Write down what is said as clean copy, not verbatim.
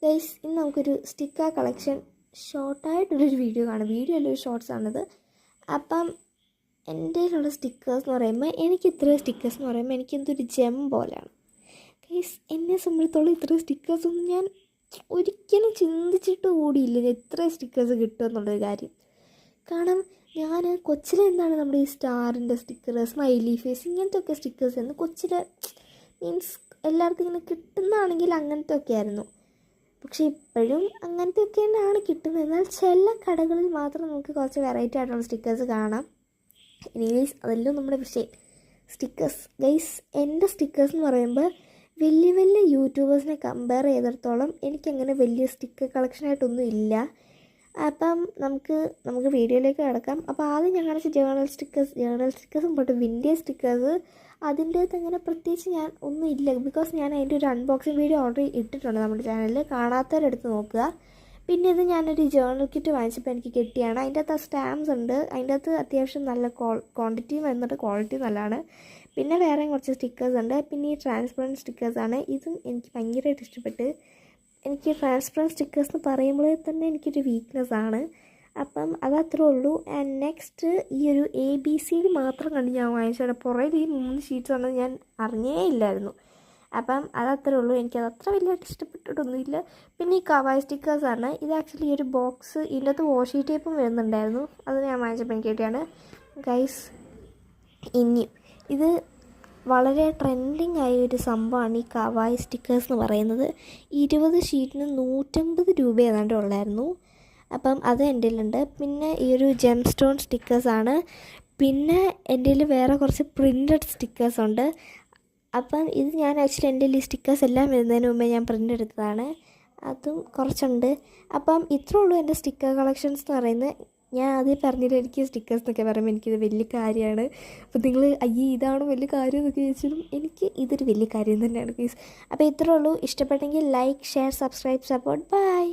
Guys ഇന്ന് നമുക്കൊരു sticker collection ഷോർട്ടായിട്ടുള്ളൊരു video കാണാം. വീഡിയോ അല്ല, ഒരു ഷോർട്സ് ആണിത്. അപ്പം എൻ്റെ കയ്യിലുള്ള സ്റ്റിക്കേഴ്സ് എന്ന് പറയുമ്പോൾ ഇത്രയും സ്റ്റിക്കേഴ്സ് എന്ന് പറയുമ്പോൾ എനിക്കെന്തൊരു ജെം പോലെയാണ് ഗൈസ്. എന്നെ സംബന്ധിച്ചോളം ഇത്രയും സ്റ്റിക്കേഴ്സൊന്നും ഞാൻ ഒരിക്കലും ചിന്തിച്ചിട്ട് കൂടിയില്ല ഇത്രയും സ്റ്റിക്കേഴ്സ് കിട്ടുമെന്നുള്ളൊരു കാര്യം. കാരണം ഞാൻ കൊച്ചിലെ എന്താണ് നമ്മുടെ ഈ സ്റ്റാറിൻ്റെ സ്റ്റിക്കർ, സ്മൈലി ഫേസ്, ഇങ്ങനത്തെ ഒക്കെ സ്റ്റിക്കേഴ്സ് ആയിരുന്നു കൊച്ചിലെ. മീൻസ് എല്ലാവർക്കും ഇങ്ങനെ കിട്ടുന്നതാണെങ്കിൽ അങ്ങനത്തെ ഒക്കെ ആയിരുന്നു. പക്ഷേ ഇപ്പോഴും അങ്ങനത്തെ ഒക്കെ തന്നെയാണ് കിട്ടുന്നത്. എന്നാൽ ചില കടകളിൽ മാത്രം നമുക്ക് കുറച്ച് വെറൈറ്റി ആയിട്ടുള്ള സ്റ്റിക്കേഴ്സ് കാണാം. എനിവേസ് അതെല്ലാം നമ്മുടെ വിഷയം. സ്റ്റിക്കേഴ്സ് ഗൈസ്, എൻ്റെ സ്റ്റിക്കേഴ്സ് എന്ന് പറയുമ്പോൾ വലിയ വലിയ യൂട്യൂബേഴ്സിനെ കമ്പയർ ചെയ്തിടത്തോളം എനിക്കങ്ങനെ വലിയ സ്റ്റിക്കർ കളക്ഷനായിട്ടൊന്നും ഇല്ല. അപ്പം നമുക്ക് വീഡിയോയിലേക്ക് കിടക്കാം. അപ്പോൾ ആദ്യം ഞാൻ കാണിച്ച ജേണൽ സ്റ്റിക്കേഴ്സും പോട്ട് വിൻറ്റേജ് സ്റ്റിക്കേഴ്സ്, അതിൻ്റെ അകത്ത് അങ്ങനെ പ്രത്യേകിച്ച് ഞാൻ ഒന്നും ഇല്ല. ബിക്കോസ് ഞാൻ അതിൻ്റെ ഒരു അൺബോക്സിങ് വീഡിയോ ഓൾറെഡി ഇട്ടിട്ടുണ്ട് നമ്മുടെ ചാനലിൽ, കാണാത്തവരെടുത്ത് നോക്കുക. പിന്നെ ഇത് ഞാനൊരു ജേണൽ കിറ്റ് വാങ്ങിച്ചപ്പോൾ എനിക്ക് കിട്ടിയാണ്. അതിൻ്റെ അകത്ത് സ്റ്റാമ്പ്സ് ഉണ്ട്. അതിൻ്റെ അകത്ത് അത്യാവശ്യം നല്ല ക്വാണ്ടിറ്റിയും വരുന്നുണ്ട്, ക്വാളിറ്റി നല്ലതാണ്. പിന്നെ വേറെയും കുറച്ച് സ്റ്റിക്കേഴ്സ് ഉണ്ട്. പിന്നെ ഈ ട്രാൻസ്പെറൻറ്റ് സ്റ്റിക്കേഴ്സാണ്. ഇതും എനിക്ക് ഭയങ്കരമായിട്ട് ഇഷ്ടപ്പെട്ട്. എനിക്ക് ട്രാൻസ്പെറൻറ്റ് സ്റ്റിക്കേഴ്സ് എന്ന് പറയുമ്പോൾ തന്നെ എനിക്കൊരു വീക്ക്നെസ്സാണ്. അപ്പം അതത്രേ ഉള്ളൂ. ആൻഡ് നെക്സ്റ്റ് ഈ ഒരു ABC മാത്രം കണ്ട് ഞാൻ വാങ്ങിച്ചത്. പുറകിൽ ഈ 3 ഷീറ്റ്സ് ആണെന്ന് ഞാൻ അറിഞ്ഞേ ഇല്ലായിരുന്നു. അപ്പം അതത്രേ ഉള്ളൂ. എനിക്കത് അത്ര വലിയതായിട്ട് ഇഷ്ടപ്പെട്ടിട്ടൊന്നുമില്ല. പിന്നെ ഈ കവായ് സ്റ്റിക്കേഴ്സാണ്. ഇത് ആക്ച്വലി ഈ ഒരു ബോക്സ്, ഇതിൻ്റെ അകത്ത് വാഷി ടേപ്പും വരുന്നുണ്ടായിരുന്നു. അത് ഞാൻ വാങ്ങിച്ചപ്പോൾ എനിക്ക് കിട്ടിയാണ് ഗൈസ്. ഇനിയും ഇത് വളരെ ട്രെൻഡിങ് ആയ ഒരു സംഭവമാണ് ഈ കവായ് സ്റ്റിക്കേഴ്സ് എന്ന് പറയുന്നത്. 20 ഷീറ്റിന് 150 രൂപ ഏതാണ്ട് ഉള്ളായിരുന്നു. അപ്പം അത് എൻ്റെ കയ്യിലുണ്ട്. പിന്നെ ഈ ഒരു ജെം സ്റ്റോൺ സ്റ്റിക്കേഴ്സാണ്. പിന്നെ എൻ്റെ കയ്യിൽ വേറെ കുറച്ച് പ്രിൻ്റഡ് സ്റ്റിക്കേഴ്സ് ഉണ്ട്. അപ്പം ഇത് ഞാൻ ആക്ച്വലി എൻ്റെ ഈ സ്റ്റിക്കേഴ്സ് എല്ലാം വരുന്നതിന് മുമ്പേ ഞാൻ പ്രിൻ്റ് എടുത്തതാണ്. അതും കുറച്ചുണ്ട്. അപ്പം ഇത്രേ ഉള്ളൂ എൻ്റെ സ്റ്റിക്കർ കളക്ഷൻസ് എന്ന് പറയുന്നത്. ഞാൻ ആദ്യം പറഞ്ഞില്ല, എനിക്ക് സ്റ്റിക്കേഴ്സ് എന്നൊക്കെ പറയുമ്പോൾ എനിക്കിത് വലിയ കാര്യമാണ്. അപ്പോൾ നിങ്ങൾ അയ്യേ ഇതാണ് വലിയ കാര്യം എന്നൊക്കെ ചോദിച്ചാലും എനിക്ക് ഇതൊരു വലിയ കാര്യം തന്നെയാണ് ഗൈസ്. അപ്പോൾ ഇത്രേ ഉള്ളൂ. ഇഷ്ടപ്പെട്ടെങ്കിൽ like, share, subscribe, support. By.